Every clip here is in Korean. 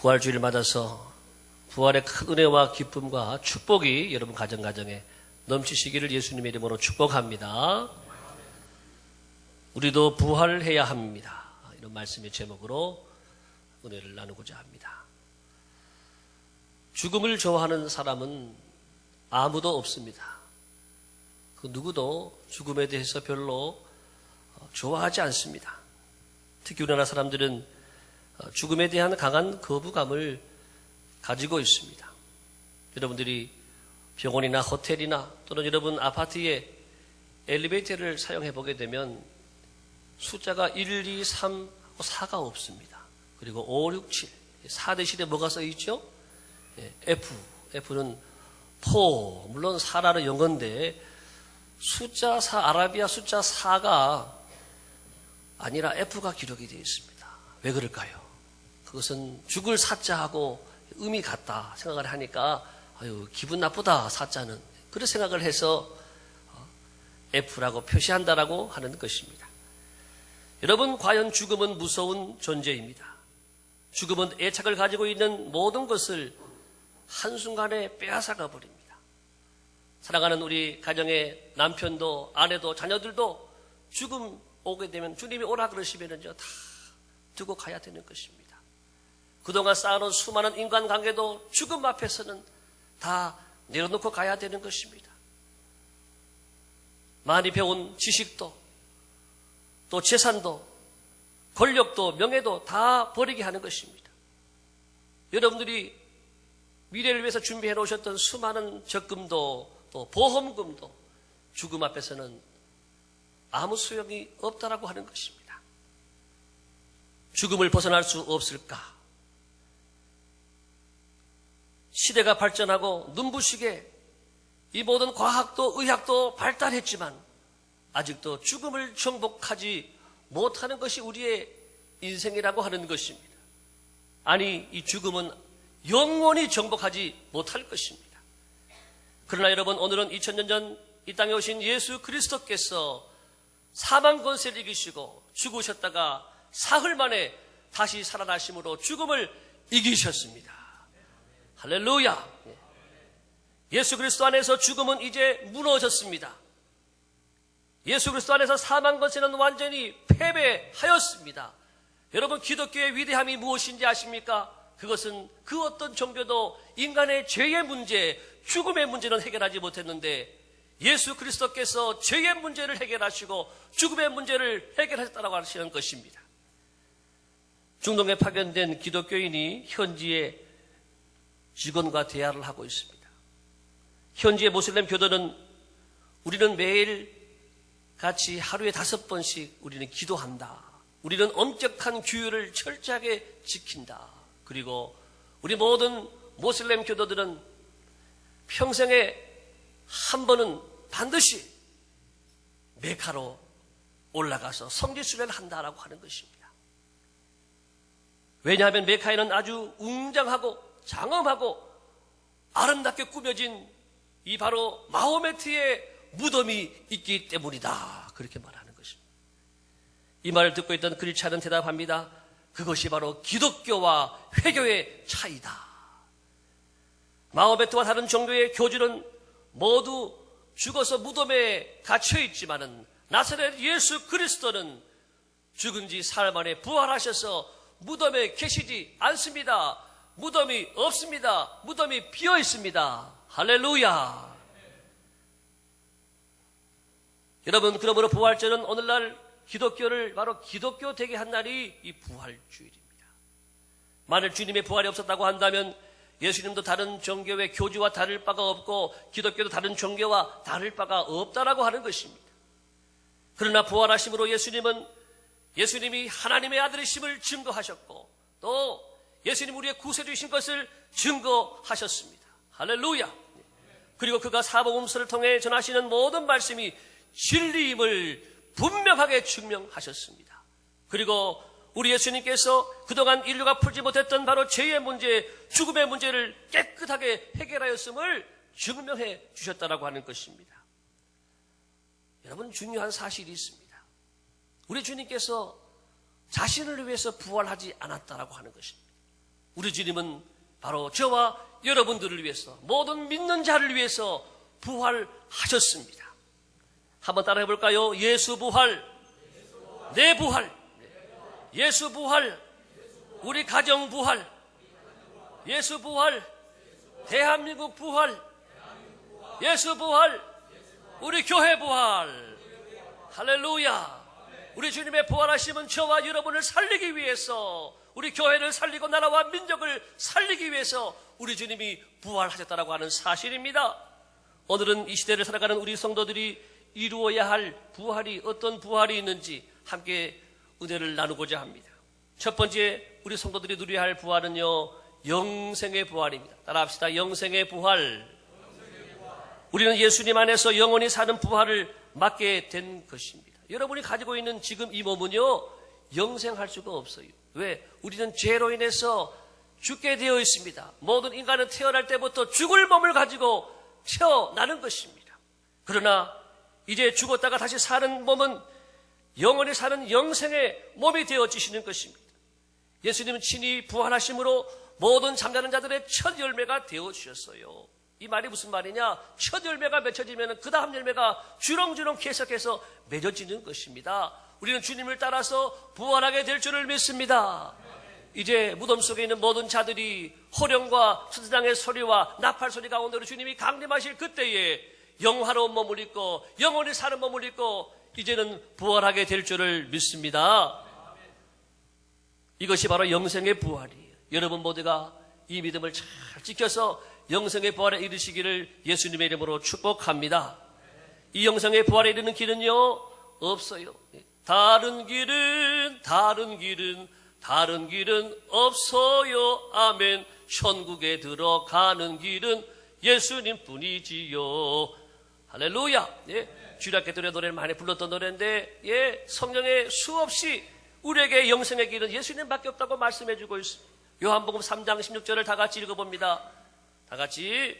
부활주의를 맞아서 부활의 큰 은혜와 기쁨과 축복이 여러분 가정가정에 넘치시기를 예수님의 이름으로 축복합니다. 우리도 부활해야 합니다. 이런 말씀의 제목으로 은혜를 나누고자 합니다. 죽음을 좋아하는 사람은 아무도 없습니다. 그 누구도 죽음에 대해서 별로 좋아하지 않습니다. 특히 우리나라 사람들은 죽음에 대한 강한 거부감을 가지고 있습니다. 여러분들이 병원이나 호텔이나 또는 여러분 아파트에 엘리베이터를 사용해 보게 되면 숫자가 1, 2, 3, 4가 없습니다. 그리고 5, 6, 7, 4 대신에 뭐가 써 있죠? F, F는 포, 물론 4라는 영어인데 숫자 4, 아라비아 숫자 4가 아니라 F가 기록이 되어 있습니다. 왜 그럴까요? 그것은 죽을 사자하고 의미 같다 생각을 하니까 아유 기분 나쁘다 사자는 그런 생각을 해서 F라고 표시한다라고 하는 것입니다. 여러분 과연 죽음은 무서운 존재입니다. 죽음은 애착을 가지고 있는 모든 것을 한순간에 빼앗아가 버립니다. 사랑하는 우리 가정의 남편도 아내도 자녀들도 죽음 오게 되면 주님이 오라 그러시면은요 다 두고 가야 되는 것입니다. 그동안 쌓아놓은 수많은 인간관계도 죽음 앞에서는 다 내려놓고 가야 되는 것입니다. 많이 배운 지식도 또 재산도 권력도 명예도 다 버리게 하는 것입니다. 여러분들이 미래를 위해서 준비해 놓으셨던 수많은 적금도 또 보험금도 죽음 앞에서는 아무 소용이 없다라고 하는 것입니다. 죽음을 벗어날 수 없을까? 시대가 발전하고 눈부시게 이 모든 과학도 의학도 발달했지만 아직도 죽음을 정복하지 못하는 것이 우리의 인생이라고 하는 것입니다. 아니 이 죽음은 영원히 정복하지 못할 것입니다. 그러나 여러분 오늘은 2000년 전 이 땅에 오신 예수 그리스도께서 사망 권세를 이기시고 죽으셨다가 사흘 만에 다시 살아나심으로 죽음을 이기셨습니다. 할렐루야. 예수 그리스도 안에서 죽음은 이제 무너졌습니다. 예수 그리스도 안에서 사망 권세는 완전히 패배하였습니다. 여러분 기독교의 위대함이 무엇인지 아십니까? 그것은 그 어떤 종교도 인간의 죄의 문제, 죽음의 문제는 해결하지 못했는데 예수 그리스도께서 죄의 문제를 해결하시고 죽음의 문제를 해결하셨다고 하시는 것입니다. 중동에 파견된 기독교인이 현지의 직원과 대화를 하고 있습니다. 현지의 모슬렘 교도는 우리는 매일 같이 하루에 5번씩 우리는 기도한다. 우리는 엄격한 규율을 철저하게 지킨다. 그리고 우리 모든 모슬렘 교도들은 평생에 한 번은 반드시 메카로 올라가서 성지순례를 한다라고 하는 것입니다. 왜냐하면 메카에는 아주 웅장하고 장엄하고 아름답게 꾸며진 이 바로 마호메트의 무덤이 있기 때문이다. 그렇게 말하는 것입니다. 이 말을 듣고 있던 크리스찬은 대답합니다. 그것이 바로 기독교와 회교의 차이다. 마호메트와 다른 종교의 교주는 모두 죽어서 무덤에 갇혀 있지만은 나사렛 예수 그리스도는 죽은 지 사흘 만에 부활하셔서 무덤에 계시지 않습니다. 무덤이 없습니다. 무덤이 비어 있습니다. 할렐루야. 여러분 그러므로 부활절은 오늘날 기독교를 바로 기독교 되게 한 날이 이 부활주일입니다. 만일 주님의 부활이 없었다고 한다면 예수님도 다른 종교의 교주와 다를 바가 없고 기독교도 다른 종교와 다를 바가 없다라고 하는 것입니다. 그러나 부활하심으로 예수님이 하나님의 아들이심을 증거하셨고 또 예수님 우리의 구세주이신 것을 증거하셨습니다. 할렐루야. 그리고 그가 사복음서를 통해 전하시는 모든 말씀이 진리임을 분명하게 증명하셨습니다. 그리고 우리 예수님께서 그동안 인류가 풀지 못했던 바로 죄의 문제, 죽음의 문제를 깨끗하게 해결하였음을 증명해 주셨다라고 하는 것입니다. 여러분 중요한 사실이 있습니다. 우리 주님께서 자신을 위해서 부활하지 않았다라고 하는 것입니다. 우리 주님은 바로 저와 여러분들을 위해서, 모든 믿는 자를 위해서 부활하셨습니다. 한번 따라해 볼까요? 예수 부활, 내 부활, 예수 부활, 우리 가정 부활, 예수 부활, 대한민국 부활, 예수 부활, 우리 교회 부활. 할렐루야. 우리 주님의 부활하심은 저와 여러분을 살리기 위해서, 우리 교회를 살리고 나라와 민족을 살리기 위해서 우리 주님이 부활하셨다라고 하는 사실입니다. 오늘은 이 시대를 살아가는 우리 성도들이 이루어야 할 부활이, 어떤 부활이 있는지 함께 은혜를 나누고자 합니다. 첫 번째 우리 성도들이 누려야 할 부활은요, 영생의 부활입니다. 따라합시다. 영생의 부활. 우리는 예수님 안에서 영원히 사는 부활을 맞게 된 것입니다. 여러분이 가지고 있는 지금 이 몸은요, 영생할 수가 없어요. 왜? 우리는 죄로 인해서 죽게 되어 있습니다. 모든 인간은 태어날 때부터 죽을 몸을 가지고 태어나는 것입니다. 그러나 이제 죽었다가 다시 사는 몸은 영원히 사는 영생의 몸이 되어지시는 것입니다. 예수님은 친히 부활하심으로 모든 잠자는 자들의 첫 열매가 되어주셨어요. 이 말이 무슨 말이냐? 첫 열매가 맺혀지면 그 다음 열매가 주렁주렁 계속해서 맺어지는 것입니다. 우리는 주님을 따라서 부활하게 될 줄을 믿습니다. 이제 무덤 속에 있는 모든 자들이 호령과 천사장의 소리와 나팔 소리 가운데로 주님이 강림하실 그때에 영화로운 몸을 입고 영원히 사는 몸을 입고 이제는 부활하게 될 줄을 믿습니다. 이것이 바로 영생의 부활이에요. 여러분 모두가 이 믿음을 잘 지켜서 영생의 부활에 이르시기를 예수님의 이름으로 축복합니다. 이 영생의 부활에 이르는 길은요, 없어요. 다른 길은 없어요. 아멘. 천국에 들어가는 길은 예수님 뿐이지요. 할렐루야. 예, 주일학교 때 노래를 많이 불렀던 노래인데, 예, 성경에 수없이 우리에게 영생의 길은 예수님밖에 없다고 말씀해주고 있습니다. 요한복음 3장 16절을 다 같이 읽어봅니다. 다 같이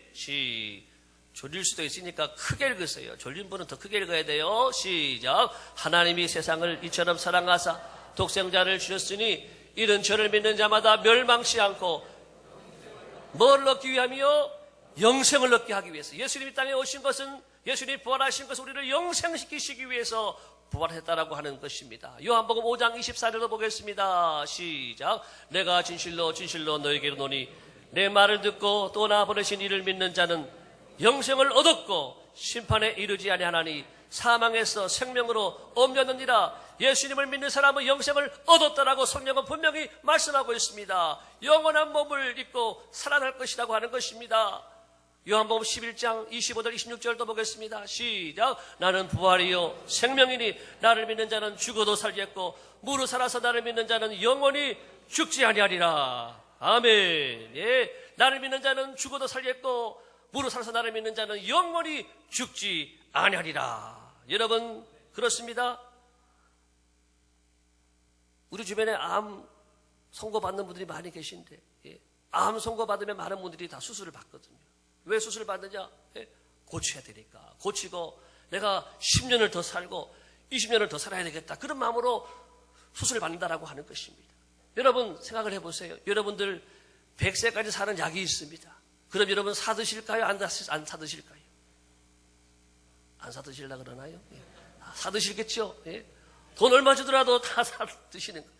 졸릴 수도 있으니까 크게 읽으세요. 졸린 분은 더 크게 읽어야 돼요. 시작. 하나님이 세상을 이처럼 사랑하사 독생자를 주셨으니 이는 저를 믿는 자마다 멸망치 않고 뭘 얻기 위함이요? 영생을 얻게 하기 위해서. 예수님이 땅에 오신 것은, 예수님이 부활하신 것은 우리를 영생시키시기 위해서 부활했다라고 하는 것입니다. 요한복음 5장 24절도 보겠습니다. 시작. 내가 진실로 너에게 이르노니 내 말을 듣고 또 나 보내신 이를 믿는 자는 영생을 얻었고 심판에 이르지 아니하나니 사망에서 생명으로 옮겼느니라. 예수님을 믿는 사람은 영생을 얻었다라고 성경은 분명히 말씀하고 있습니다. 영원한 몸을 입고 살아날 것이라고 하는 것입니다. 요한복음 11장 25절 26절도 보겠습니다. 시작. 나는 부활이요 생명이니 나를 믿는 자는 죽어도 살겠고 무릇 살아서 나를 믿는 자는 영원히 죽지 아니하리라. 아멘. 예, 나를 믿는 자는 죽어도 살겠고 무릇 살아서 나를 믿는 자는 영원히 죽지 아니하리라. 여러분 그렇습니다. 우리 주변에 암 선고받는 분들이 많이 계신데, 예, 암 선고받으면 많은 분들이 다 수술을 받거든요. 왜 수술을 받느냐? 예, 고쳐야 되니까. 고치고 내가 10년을 더 살고 20년을 더 살아야 되겠다, 그런 마음으로 수술을 받는다라고 하는 것입니다. 여러분 생각을 해보세요. 여러분들 100세까지 사는 약이 있습니다. 그럼 여러분 사드실까요? 안 사드실까요? 안 사드실라 그러나요? 예. 사드실겠죠? 예. 돈 얼마 주더라도 다 사드시는 거예요.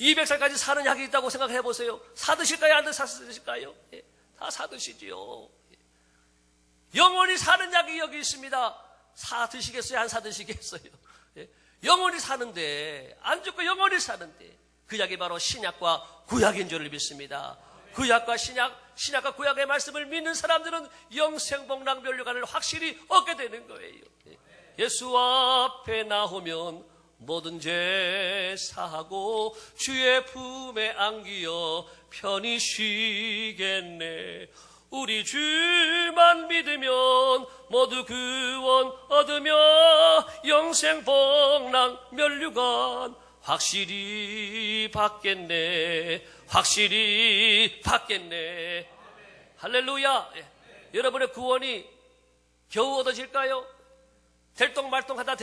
200살까지 사는 약이 있다고 생각해 보세요. 사드실까요? 안 사드실까요? 예. 다 사드시지요. 예. 영원히 사는 약이 여기 있습니다. 사드시겠어요? 안 사드시겠어요? 예. 영원히 사는데, 안 죽고 영원히 사는데, 그 약이 바로 신약과 구약인 줄을 믿습니다. 구약과 신약과 구약의 말씀을 믿는 사람들은 영생복락 면류관을 확실히 얻게 되는 거예요. 예수 앞에 나오면 모든 죄 사하고 주의 품에 안기어 편히 쉬겠네. 우리 주만 믿으면 모두 구원 얻으며 영생복락 면류관 확실히 받겠네. 확실히 받겠네. 할렐루야. 예. 여러분의 구원이 겨우 얻어질까요? 될똥말똥하다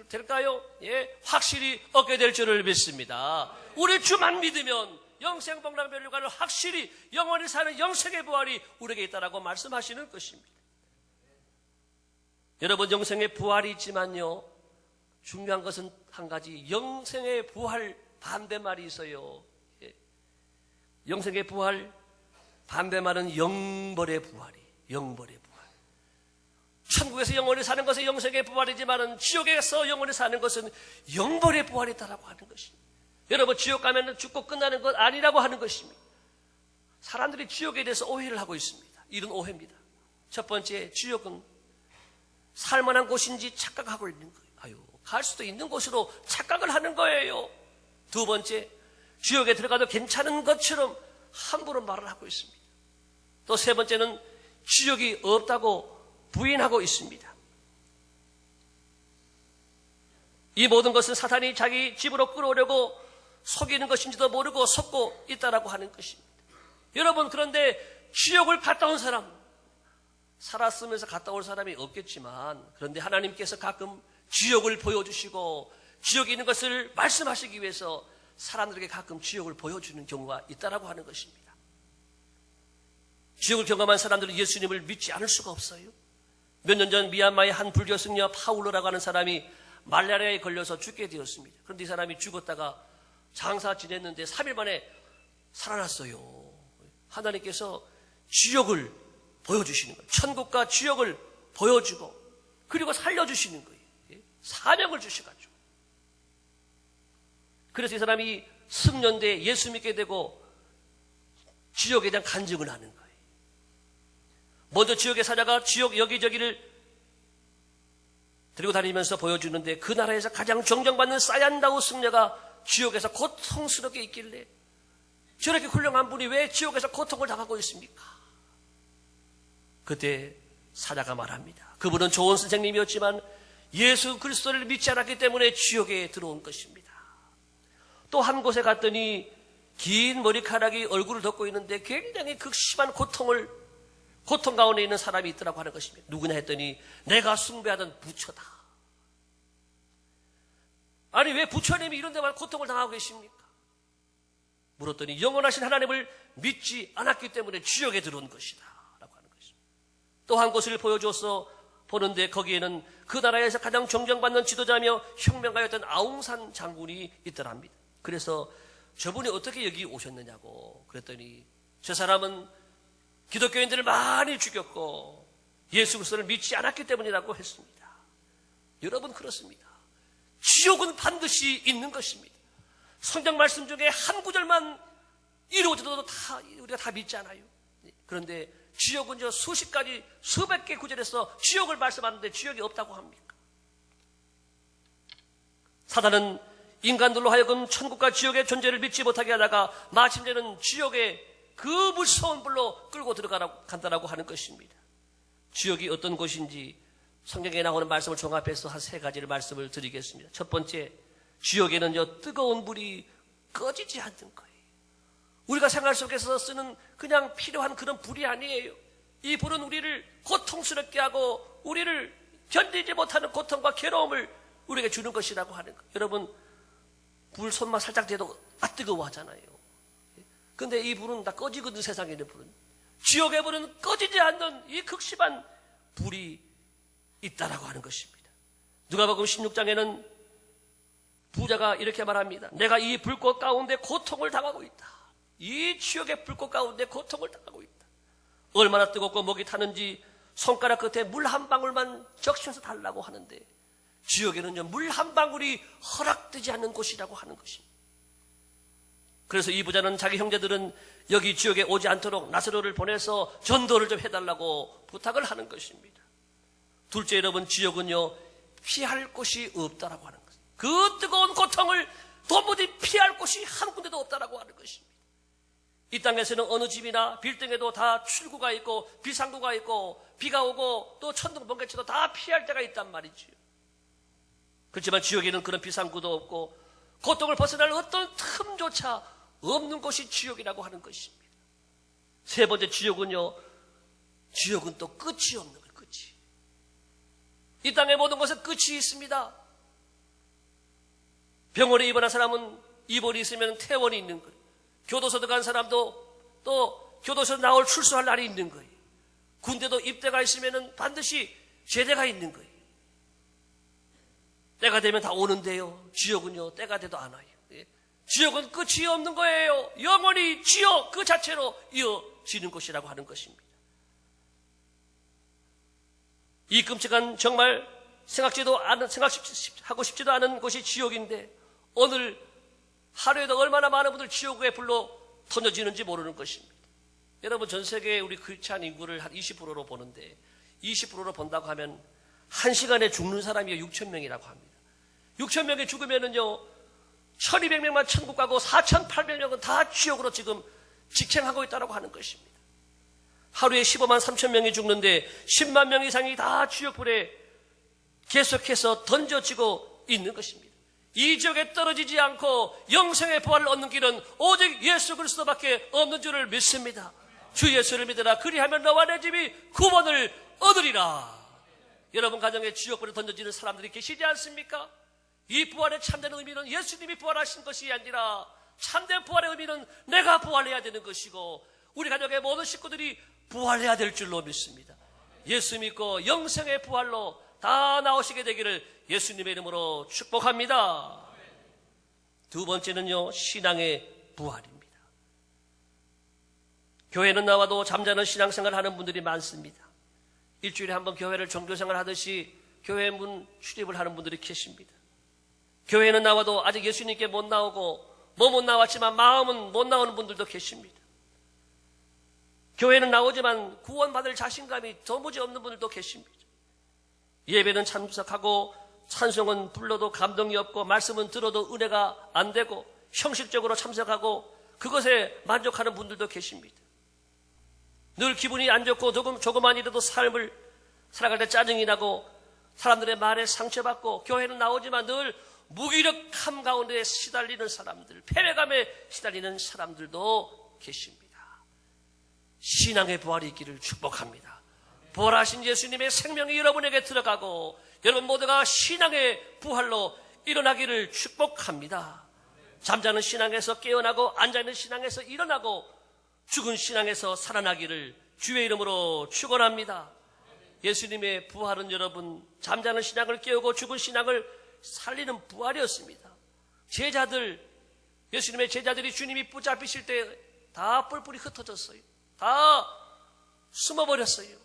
될까요? 예, 확실히 얻게 될 줄을 믿습니다. 우리 주만 믿으면 영생복락멸류관을 확실히 영원히 사는 영생의 부활이 우리에게 있다라고 말씀하시는 것입니다. 여러분, 영생의 부활이 있지만요, 중요한 것은 한 가지, 영생의 부활 반대말이 있어요. 영생의 부활 반대말은 영벌의 부활이, 영벌의 부활. 천국에서 영원히 사는 것은 영생의 부활이지만 지옥에서 영원히 사는 것은 영벌의 부활이다라고 하는 것입니다. 여러분, 지옥 가면 죽고 끝나는 것 아니라고 하는 것입니다. 사람들이 지옥에 대해서 오해를 하고 있습니다. 이런 오해입니다. 첫 번째, 지옥은 살만한 곳인지 착각하고 있는 거예요. 갈 수도 있는 곳으로 착각을 하는 거예요. 두 번째, 지옥에 들어가도 괜찮은 것처럼 함부로 말을 하고 있습니다. 또 세 번째는 지옥이 없다고 부인하고 있습니다. 이 모든 것은 사탄이 자기 집으로 끌어오려고 속이는 것인지도 모르고 속고 있다라고 하는 것입니다. 여러분, 그런데 지옥을 갔다 온 사람, 살았으면서 갔다 올 사람이 없겠지만, 그런데 하나님께서 가끔 지옥을 보여주시고 지옥에 있는 것을 말씀하시기 위해서 사람들에게 가끔 지옥을 보여주는 경우가 있다라고 하는 것입니다. 지옥을 경험한 사람들은 예수님을 믿지 않을 수가 없어요. 몇 년 전 미얀마의 한 불교 승려 파울로라고 하는 사람이 말라리아에 걸려서 죽게 되었습니다. 그런데 이 사람이 죽었다가 장사 지냈는데 3일 만에 살아났어요. 하나님께서 지옥을 보여주시는 거예요. 천국과 지옥을 보여주고 그리고 살려주시는 거예요. 사명을 주셔가지고. 그래서 이 사람이 승려인데 예수 믿게 되고 지옥에 대한 간증을 하는 거예요. 먼저 지옥에 사자가 지옥 여기저기를 들고 다니면서 보여주는데 그 나라에서 가장 존경받는 사얀다우 승려가 지옥에서 고통스럽게 있길래 저렇게 훌륭한 분이 왜 지옥에서 고통을 당하고 있습니까? 그때 사자가 말합니다. 그분은 좋은 선생님이었지만 예수 그리스도를 믿지 않았기 때문에 지옥에 들어온 것입니다. 또 한 곳에 갔더니 긴 머리카락이 얼굴을 덮고 있는데 굉장히 극심한 고통 가운데 있는 사람이 있더라고 하는 것입니다. 누구냐 했더니 내가 숭배하던 부처다. 아니, 왜 부처님이 이런 데만 고통을 당하고 계십니까? 물었더니 영원하신 하나님을 믿지 않았기 때문에 지옥에 들어온 것이다 라고 하는 것입니다. 또 한 곳을 보여줘서 보는데 거기에는 그 나라에서 가장 존경받는 지도자며 혁명가였던 아웅산 장군이 있더랍니다. 그래서 저분이 어떻게 여기 오셨느냐고 그랬더니 저 사람은 기독교인들을 많이 죽였고 예수 그리스도를 믿지 않았기 때문이라고 했습니다. 여러분, 그렇습니다. 지옥은 반드시 있는 것입니다. 성경 말씀 중에 한 구절만 이루어져도 우리가 다 믿지 않아요. 그런데 지옥은요, 수십 가지, 수백 개 구절에서 지옥을 말씀하는데 지옥이 없다고 합니까? 사단은 인간들로 하여금 천국과 지옥의 존재를 믿지 못하게 하다가 마침내는 지옥의 그 무서운 불로 끌고 들어간다라고 하는 것입니다. 지옥이 어떤 곳인지 성경에 나오는 말씀을 종합해서 한 세 가지를 말씀을 드리겠습니다. 첫 번째, 지옥에는요, 뜨거운 불이 꺼지지 않는 거예요. 우리가 생활 속에서 쓰는 그냥 필요한 그런 불이 아니에요. 이 불은 우리를 고통스럽게 하고 우리를 견디지 못하는 고통과 괴로움을 우리에게 주는 것이라고 하는 거예요. 여러분, 불 손만 살짝 대도 뜨거워하잖아요. 근데 이 불은 다 꺼지거든, 세상에 있는 불은. 지옥의 불은 꺼지지 않는 이 극심한 불이 있다라고 하는 것입니다. 누가복음 16장에는 부자가 이렇게 말합니다. 내가 이 불꽃 가운데 고통을 당하고 있다. 이 지옥의 불꽃 가운데 고통을 당하고 있다. 얼마나 뜨겁고 목이 타는지 손가락 끝에 물 한 방울만 적셔서 달라고 하는데 지옥에는요, 물 한 방울이 허락되지 않는 곳이라고 하는 것입니다. 그래서 이 부자는 자기 형제들은 여기 지옥에 오지 않도록 나사로를 보내서 전도를 좀 해달라고 부탁을 하는 것입니다. 둘째, 여러분, 지옥은요, 피할 곳이 없다라고 하는 것입니다. 그 뜨거운 고통을 도무지 피할 곳이 한 군데도 없다라고 하는 것입니다. 이 땅에서는 어느 집이나 빌딩에도 다 출구가 있고 비상구가 있고 비가 오고 또 천둥 번개쳐도 다 피할 데가 있단 말이지요. 그렇지만 지옥에는 그런 비상구도 없고 고통을 벗어날 어떤 틈조차 없는 곳이 지옥이라고 하는 것입니다. 세 번째, 지옥은 또 끝이 없는 거예요. 끝이. 이 땅의 모든 것은 끝이 있습니다. 병원에 입원한 사람은 입원이 있으면 퇴원이 있는 거예요. 교도소 들어간 사람도 또 교도소 나올 출소할 날이 있는 거예요. 군대도 입대가 있으면 반드시 제대가 있는 거예요. 때가 되면 다 오는데요. 지옥은요, 때가 돼도 안 와요. 지옥은 끝이 없는 거예요. 영원히 지옥 그 자체로 이어지는 것이라고 하는 것입니다. 이 끔찍한 정말 생각하고 싶지도 않은 곳이 지옥인데 오늘 하루에도 얼마나 많은 분들 지옥에 불러 던져지는지 모르는 것입니다. 여러분, 전 세계 우리 크리스찬 인구를 한 20%로 보는데 20%로 본다고 하면 1시간에 죽는 사람이 6천 명이라고 합니다. 6천 명이 죽으면은요 1200명만 천국 가고 4800명은 다 지옥으로 지금 직행하고 있다고 하는 것입니다. 하루에 15만 3천 명이 죽는데 10만 명 이상이 다 지옥불에 계속해서 던져지고 있는 것입니다. 이 지옥에 떨어지지 않고 영생의 부활을 얻는 길은 오직 예수 그리스도밖에 없는 줄을 믿습니다. 주 예수를 믿으라. 그리하면 너와 내 집이 구원을 얻으리라. 여러분 가정에 지옥불에 던져지는 사람들이 계시지 않습니까? 이 부활의 참된 의미는 예수님이 부활하신 것이 아니라 참된 부활의 의미는 내가 부활해야 되는 것이고 우리 가족의 모든 식구들이 부활해야 될 줄로 믿습니다. 예수 믿고 영생의 부활로 다 나오시게 되기를 예수님의 이름으로 축복합니다. 두 번째는요, 신앙의 부활입니다. 교회는 나와도 잠자는 신앙생활을 하는 분들이 많습니다. 일주일에 한 번 교회를 종교생활 하듯이 교회 문 출입을 하는 분들이 계십니다. 교회는 나와도 아직 예수님께 못 나오고 몸은 나왔지만 마음은 못 나오는 분들도 계십니다. 교회는 나오지만 구원받을 자신감이 도무지 없는 분들도 계십니다. 예배는 참석하고 찬송은 불러도 감동이 없고 말씀은 들어도 은혜가 안 되고 형식적으로 참석하고 그것에 만족하는 분들도 계십니다. 늘 기분이 안 좋고 조그만 일에도 삶을 살아갈 때 짜증이 나고 사람들의 말에 상처받고 교회는 나오지만 늘 무기력함 가운데 시달리는 사람들, 패배감에 시달리는 사람들도 계십니다. 신앙의 부활이 있기를 축복합니다. 부활하신 예수님의 생명이 여러분에게 들어가고 여러분 모두가 신앙의 부활로 일어나기를 축복합니다. 잠자는 신앙에서 깨어나고 앉아있는 신앙에서 일어나고 죽은 신앙에서 살아나기를 주의 이름으로 축원합니다. 예수님의 부활은 여러분 잠자는 신앙을 깨우고 죽은 신앙을 살리는 부활이었습니다. 예수님의 제자들이 주님이 붙잡히실 때 다 뿔뿔이 흩어졌어요. 다 숨어버렸어요.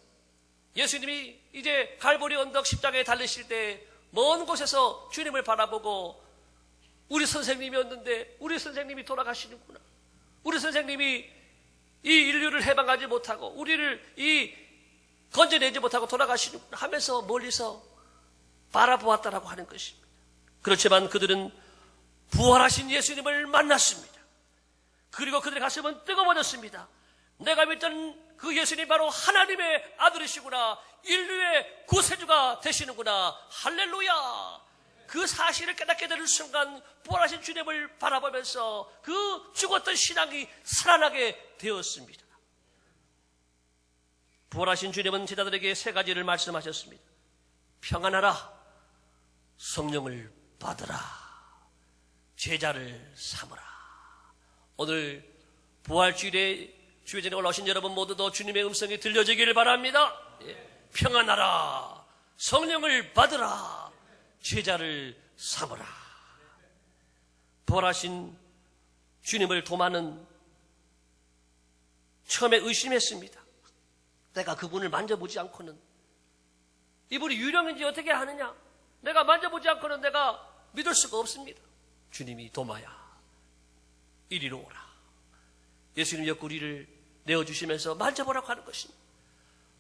예수님이 이제 갈보리 언덕 십자가에 달리실 때 먼 곳에서 주님을 바라보고 우리 선생님이었는데 우리 선생님이 돌아가시는구나. 우리 선생님이 이 인류를 해방하지 못하고 우리를 건져내지 못하고 돌아가시는구나 하면서 멀리서 바라보았다라고 하는 것입니다. 그렇지만 그들은 부활하신 예수님을 만났습니다. 그리고 그들의 가슴은 뜨거워졌습니다. 내가 믿던 그 예수님 바로 하나님의 아들이시구나. 인류의 구세주가 되시는구나. 할렐루야. 그 사실을 깨닫게 되는 순간 부활하신 주님을 바라보면서 그 죽었던 신앙이 살아나게 되었습니다. 부활하신 주님은 제자들에게 세 가지를 말씀하셨습니다. 평안하라, 성령을 받으라, 제자를 삼으라. 오늘 부활주일에 주의 전에 올라오신 여러분 모두도 주님의 음성이 들려지기를 바랍니다. 평안하라, 성령을 받으라, 제자를 삼으라. 부활하신 주님을 도마는 처음에 의심했습니다. 내가 그분을 만져보지 않고는 이분이 유령인지 어떻게 하느냐, 내가 만져보지 않고는 내가 믿을 수가 없습니다. 주님이 도마야 이리로 오라. 예수님 옆구리를 내어주시면서 만져보라고 하는 것입니다.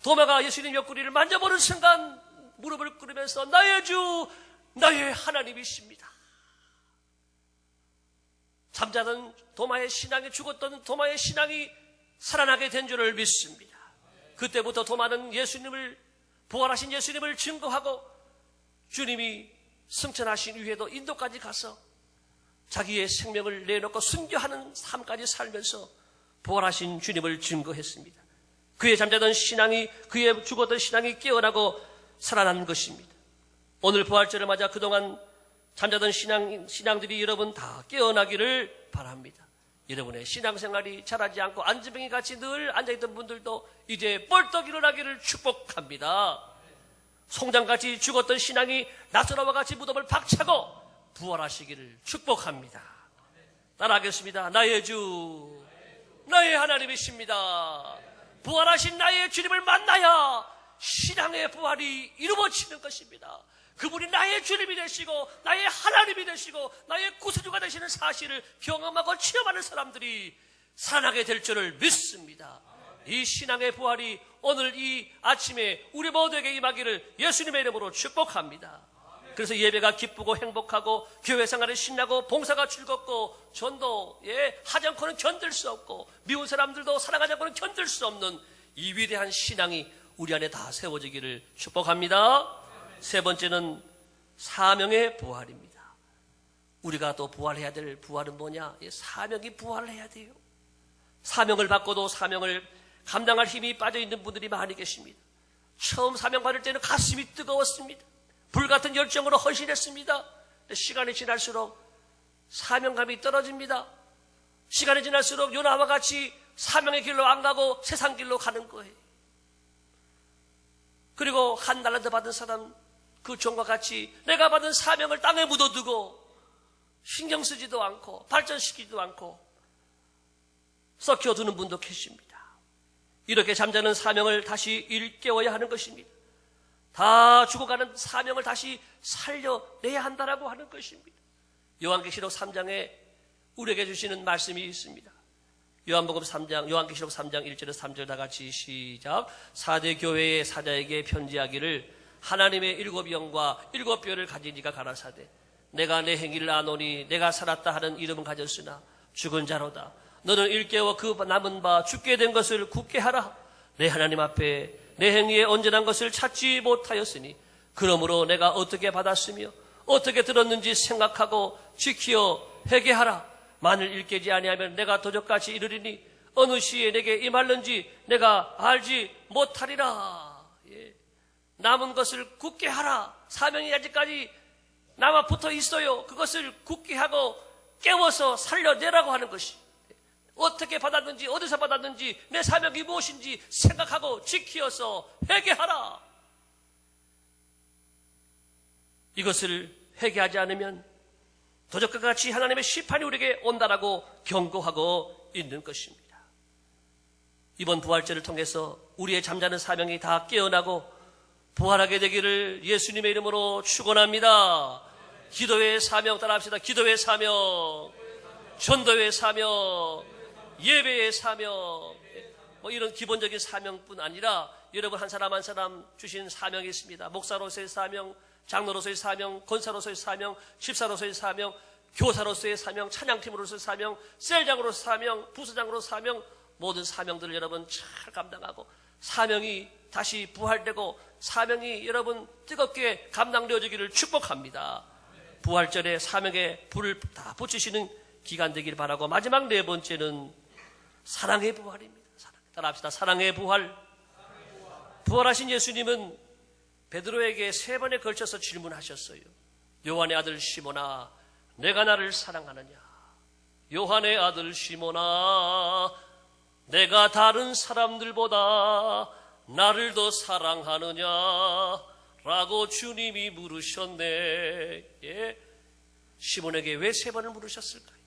도마가 예수님 옆구리를 만져보는 순간 무릎을 꿇으면서 나의 주, 나의 하나님이십니다. 잠자던 도마의 신앙이, 죽었던 도마의 신앙이 살아나게 된 줄을 믿습니다. 그때부터 도마는 예수님을, 부활하신 예수님을 증거하고 주님이 승천하신 이후에도 인도까지 가서 자기의 생명을 내놓고 순교하는 삶까지 살면서 부활하신 주님을 증거했습니다. 그의 잠자던 신앙이, 그의 죽었던 신앙이 깨어나고 살아난 것입니다. 오늘 부활절을 맞아 그동안 잠자던 신앙들이 여러분 다 깨어나기를 바랍니다. 여러분의 신앙생활이 잘하지 않고 안진뱅이 같이 늘 앉아있던 분들도 이제 벌떡 일어나기를 축복합니다. 송장같이 죽었던 신앙이 나사로와 같이 무덤을 박차고 부활하시기를 축복합니다. 따라하겠습니다. 나의 주, 나의 하나님이십니다. 부활하신 나의 주님을 만나야 신앙의 부활이 이루어지는 것입니다. 그분이 나의 주님이 되시고 나의 하나님이 되시고 나의 구세주가 되시는 사실을 경험하고 체험하는 사람들이 살아나게 될 줄을 믿습니다. 이 신앙의 부활이 오늘 이 아침에 우리 모두에게 임하기를 예수님의 이름으로 축복합니다. 그래서 예배가 기쁘고 행복하고 교회 생활이 신나고 봉사가 즐겁고 전도에 하지 않고는 견딜 수 없고 미운 사람들도 사랑하지 않고는 견딜 수 없는 이 위대한 신앙이 우리 안에 다 세워지기를 축복합니다. 세 번째는 사명의 부활입니다. 우리가 또 부활해야 될 부활은 뭐냐? 사명이 부활을 해야 돼요. 사명을 받고도 사명을 감당할 힘이 빠져있는 분들이 많이 계십니다. 처음 사명 받을 때는 가슴이 뜨거웠습니다. 불같은 열정으로 헌신했습니다. 시간이 지날수록 사명감이 떨어집니다. 시간이 지날수록 요나와 같이 사명의 길로 안 가고 세상 길로 가는 거예요. 그리고 한 달란트 받은 사람 그 종과 같이 내가 받은 사명을 땅에 묻어두고 신경 쓰지도 않고 발전시키지도 않고 썩혀두는 분도 계십니다. 이렇게 잠자는 사명을 다시 일깨워야 하는 것입니다. 다 죽어가는 사명을 다시 살려내야 한다라고 하는 것입니다. 요한계시록 3장에 우리에게 주시는 말씀이 있습니다. 요한계시록 3장 1절에서 3절 다 같이 시작. 4대 교회의 사자에게 편지하기를 하나님의 7 영과 7 뼈를 가진 이가 가라사대 내가 내 행위를 아노니 내가 살았다 하는 이름은 가졌으나 죽은 자로다. 너는 일깨워 그 남은 바 죽게 된 것을 굳게 하라. 내 하나님 앞에 내 행위에 온전한 것을 찾지 못하였으니 그러므로 내가 어떻게 받았으며 어떻게 들었는지 생각하고 지키어 회개하라. 만일 일깨지 아니하면 내가 도적같이 이르리니 어느 시에 내게 임할는지 내가 알지 못하리라. 예. 남은 것을 굳게 하라. 사명이 아직까지 남아 붙어 있어요. 그것을 굳게 하고 깨워서 살려내라고 하는 것이 어떻게 받았는지 어디서 받았는지 내 사명이 무엇인지 생각하고 지키어서 회개하라. 이것을 회개하지 않으면 도적과 같이 하나님의 심판이 우리에게 온다라고 경고하고 있는 것입니다. 이번 부활절을 통해서 우리의 잠자는 사명이 다 깨어나고 부활하게 되기를 예수님의 이름으로 축원합니다. 기도의 사명 따라합시다. 기도의 사명, 전도의 사명, 예배의 사명, 뭐 이런 기본적인 사명뿐 아니라 여러분 한 사람 한 사람 주신 사명이 있습니다. 목사로서의 사명, 장로로서의 사명, 권사로서의 사명, 집사로서의 사명, 교사로서의 사명, 찬양팀으로서의 사명, 셀장으로서의 사명, 부서장으로서의 사명, 모든 사명들을 여러분 잘 감당하고 사명이 다시 부활되고 사명이 여러분 뜨겁게 감당되어지기를 축복합니다. 부활절에 사명에 불을 다 붙이시는 기간 되기를 바라고 마지막 네 번째는 사랑의 부활입니다. 따라합시다. 사랑의 부활. 부활하신 예수님은 베드로에게 3번에 걸쳐서 질문하셨어요. 요한의 아들 시몬아, 내가 나를 사랑하느냐? 요한의 아들 시몬아, 내가 다른 사람들보다 나를 더 사랑하느냐? 라고 주님이 물으셨네. 예? 시몬에게 왜 3번을 물으셨을까요?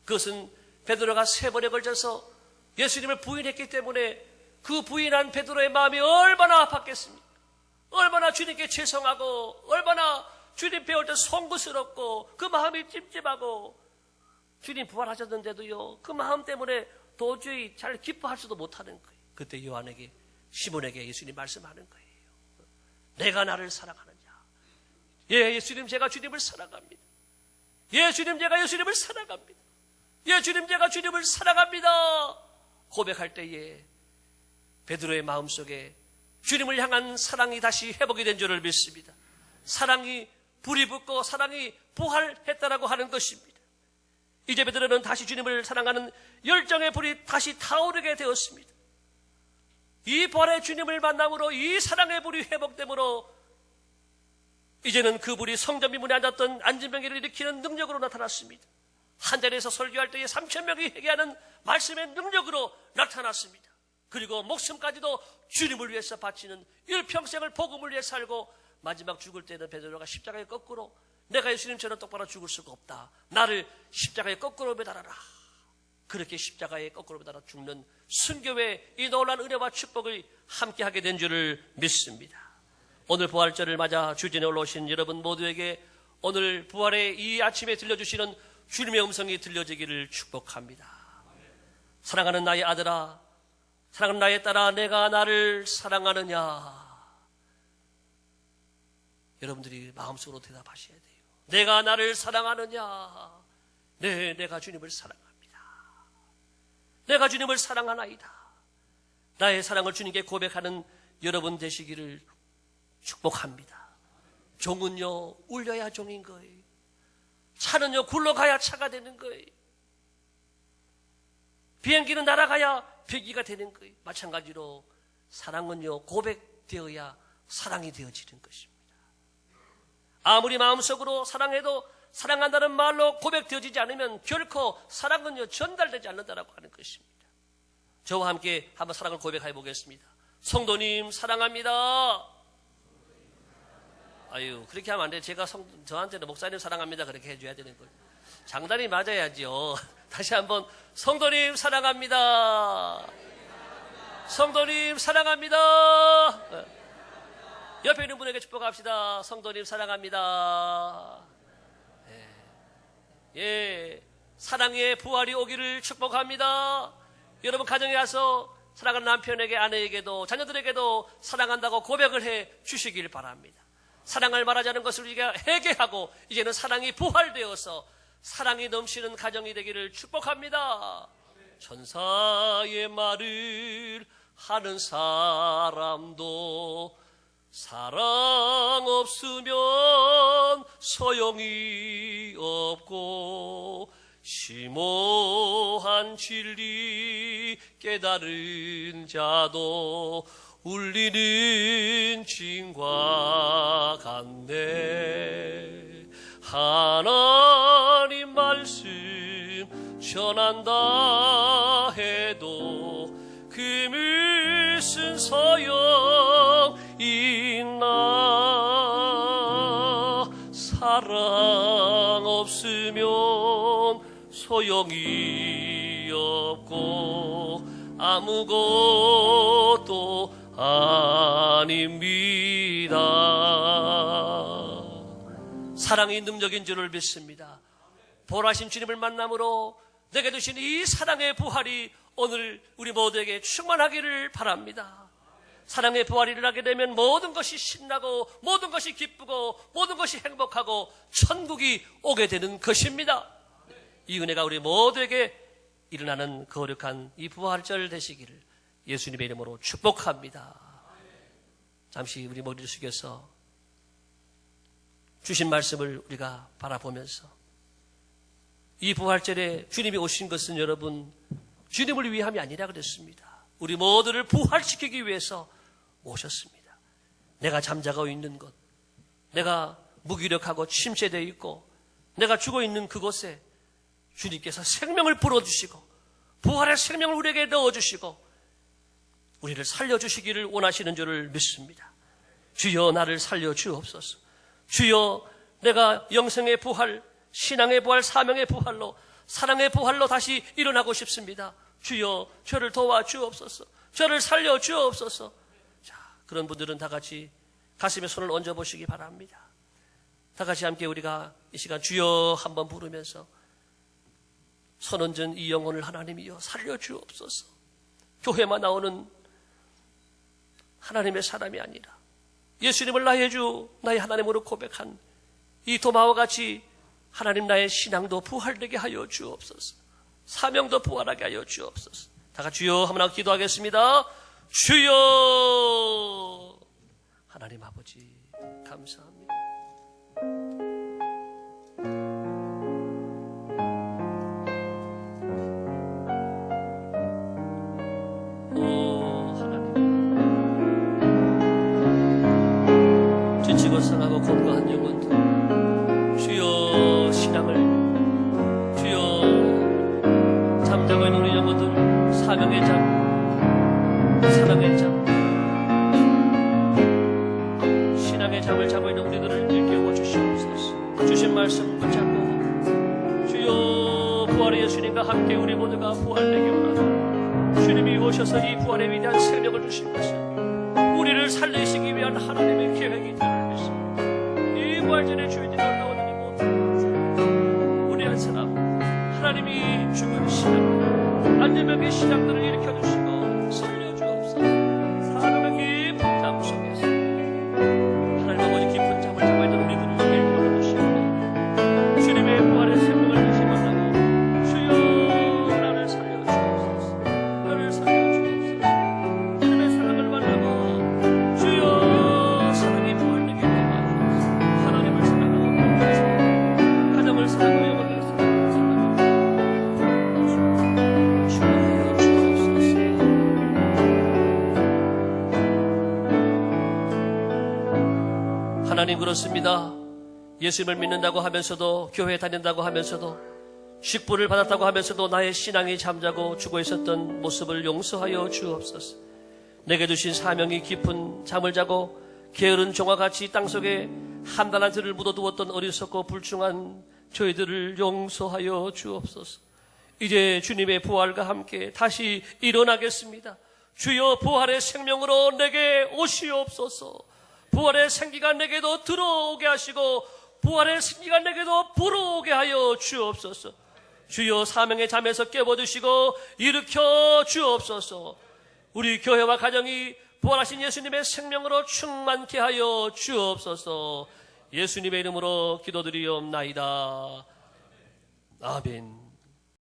그것은 베드로가 3번에 걸쳐서 예수님을 부인했기 때문에 그 부인한 베드로의 마음이 얼마나 아팠겠습니까? 얼마나 주님께 죄송하고 얼마나 주님 배울 때 송구스럽고 그 마음이 찜찜하고 주님 부활하셨는데도요 그 마음 때문에 도저히 잘 기뻐할 수도 못하는 거예요. 그때 요한에게 시몬에게 예수님 말씀하는 거예요. 내가 나를 사랑하느냐? 예, 예수님 제가 주님을 사랑합니다. 예, 주님 제가 예수님을 사랑합니다. 예, 주님 제가 주님을 사랑합니다. 고백할 때에 베드로의 마음속에 주님을 향한 사랑이 다시 회복이 된 줄을 믿습니다. 사랑이 불이 붙고 사랑이 부활했다라고 하는 것입니다. 이제 베드로는 다시 주님을 사랑하는 열정의 불이 다시 타오르게 되었습니다. 이 부활의 주님을 만남으로 이 사랑의 불이 회복됨으로 이제는 그 불이 성전 미문에 앉았던 안진병기를 일으키는 능력으로 나타났습니다. 한 자리에서 설교할 때에 3,000명이 회개하는 말씀의 능력으로 나타났습니다. 그리고 목숨까지도 주님을 위해서 바치는 일평생을 복음을 위해 살고 마지막 죽을 때는 베드로가 십자가에 거꾸로 내가 예수님처럼 똑바로 죽을 수가 없다. 나를 십자가에 거꾸로 매달아라. 그렇게 십자가에 거꾸로 매달아 죽는 순교의 이 놀라운 은혜와 축복을 함께하게 된 줄을 믿습니다. 오늘 부활절을 맞아 주진에 올라오신 여러분 모두에게 오늘 부활의 이 아침에 들려주시는 주님의 음성이 들려지기를 축복합니다. 사랑하는 나의 아들아, 사랑하는 나의 딸아, 내가 나를 사랑하느냐? 여러분들이 마음속으로 대답하셔야 돼요. 내가 나를 사랑하느냐? 네, 내가 주님을 사랑합니다. 내가 주님을 사랑하나이다. 나의 사랑을 주님께 고백하는 여러분 되시기를 축복합니다. 종은요 울려야 종인 거예요. 차는요 굴러가야 차가 되는 거예요. 비행기는 날아가야 비행기가 되는 거예요. 마찬가지로 사랑은요 고백되어야 사랑이 되어지는 것입니다. 아무리 마음속으로 사랑해도 사랑한다는 말로 고백되어지지 않으면 결코 사랑은요 전달되지 않는다라고 하는 것입니다. 저와 함께 한번 사랑을 고백해 보겠습니다. 성도님 사랑합니다. 아유 그렇게 하면 안 돼요. 제가 저한테는 목사님 사랑합니다 그렇게 해줘야 되는 거예요. 장단이 맞아야죠. 다시 한번 성도님 사랑합니다. 성도님 사랑합니다. 옆에 있는 분에게 축복합시다. 성도님 사랑합니다. 예, 사랑의 부활이 오기를 축복합니다. 여러분 가정에 와서 사랑하는 남편에게, 아내에게도, 자녀들에게도 사랑한다고 고백을 해 주시길 바랍니다. 사랑을 말하자는 것을 우리가 회개하고 이제는 사랑이 부활되어서 사랑이 넘치는 가정이 되기를 축복합니다. 천사의 말을 하는 사람도 사랑 없으면 소용이 없고 심오한 진리 깨달은 자도 울리는 징과 같네. 하나님 말씀 전한다 해도 그 무슨 소용 있나. 사랑 없으면 소용이 없고 아무것도 아닙니다. 사랑이 능력인 줄을 믿습니다. 보라신 주님을 만남으로 내게 주신 이 사랑의 부활이 오늘 우리 모두에게 충만하기를 바랍니다. 사랑의 부활이 일어나게 되면 모든 것이 신나고 모든 것이 기쁘고 모든 것이 행복하고 천국이 오게 되는 것입니다. 이 은혜가 우리 모두에게 일어나는 거룩한 이 부활절 되시기를 예수님의 이름으로 축복합니다. 잠시 우리 머리를 숙여서 주신 말씀을 우리가 바라보면서 이 부활절에 주님이 오신 것은 여러분 주님을 위함이 아니라 그랬습니다. 우리 모두를 부활시키기 위해서 오셨습니다. 내가 잠자고 있는 곳, 내가 무기력하고 침체되어 있고 내가 죽어 있는 그곳에 주님께서 생명을 불어주시고 부활의 생명을 우리에게 넣어주시고 우리를 살려주시기를 원하시는 줄을 믿습니다. 주여 나를 살려주옵소서. 주여 내가 영생의 부활, 신앙의 부활, 사명의 부활로, 사랑의 부활로 다시 일어나고 싶습니다. 주여 저를 도와주옵소서. 저를 살려주옵소서. 자, 그런 분들은 다 같이 가슴에 손을 얹어보시기 바랍니다. 다 같이 함께 우리가 이 시간 주여 한번 부르면서 손 얹은 이 영혼을 하나님이여 살려주옵소서. 교회만 나오는 하나님의 사람이 아니라 예수님을 나의 주, 나의 하나님으로 고백한 이 도마와 같이 하나님 나의 신앙도 부활되게 하여 주옵소서. 사명도 부활하게 하여 주옵소서. 다 같이 주여 한번 기도하겠습니다. 주여. 하나님 아버지 감사합니다. 지치고 상하고 건강한 영혼들 주여 신앙을 주여 사랑의 잠, 신앙의 잠을 자고 있는 우리들을 일깨워 주시옵소서. 주신 말씀 붙잡고 주여 부활의 예수님과 함께 우리 모두가 부활되기 원하노라. 주님이 오셔서 이 부활에 위대한 생명을 주신 것은 우리를 살리시기 위한 하나님의 계획인 줄 알겠습니다. 이 부활전에 주인이 놀라오는 이 모든 우리 한 사람 하나님이 죽은 신앙 안전병의 신앙들을 일으켜주시고 살려주옵소서. 사람의 깊은 잠 속에서 하나님 아버지 깊은 잠을 자고 있는 우리들을 일깨워주시고 주님의 부활의 생명을 다시 만나고 주여 나를 살려주옵소서. 나를 살려주옵소서. 주님의 사랑을 만나고 주여 사랑이 부활되게 도와주옵소서. 하나님을 사랑하고 하나님을 사랑하고 가정을 사랑하고 영혼을 사랑하고 하나님 그렇습니다. 예수님을 믿는다고 하면서도 교회에 다닌다고 하면서도 식부를 받았다고 하면서도 나의 신앙이 잠자고 죽어 있었던 모습을 용서하여 주옵소서. 내게 주신 사명이 깊은 잠을 자고 게으른 종과 같이 땅속에 한단한 들을 묻어두었던 어리석고 불충한 저희들을 용서하여 주옵소서. 이제 주님의 부활과 함께 다시 일어나겠습니다. 주여 부활의 생명으로 내게 오시옵소서. 부활의 생기가 내게도 들어오게 하시고 부활의 생기가 내게도 불어오게 하여 주옵소서. 주여 사명의 잠에서 깨워주시고 일으켜 주옵소서. 우리 교회와 가정이 부활하신 예수님의 생명으로 충만케 하여 주옵소서. 예수님의 이름으로 기도드리옵나이다. 아멘.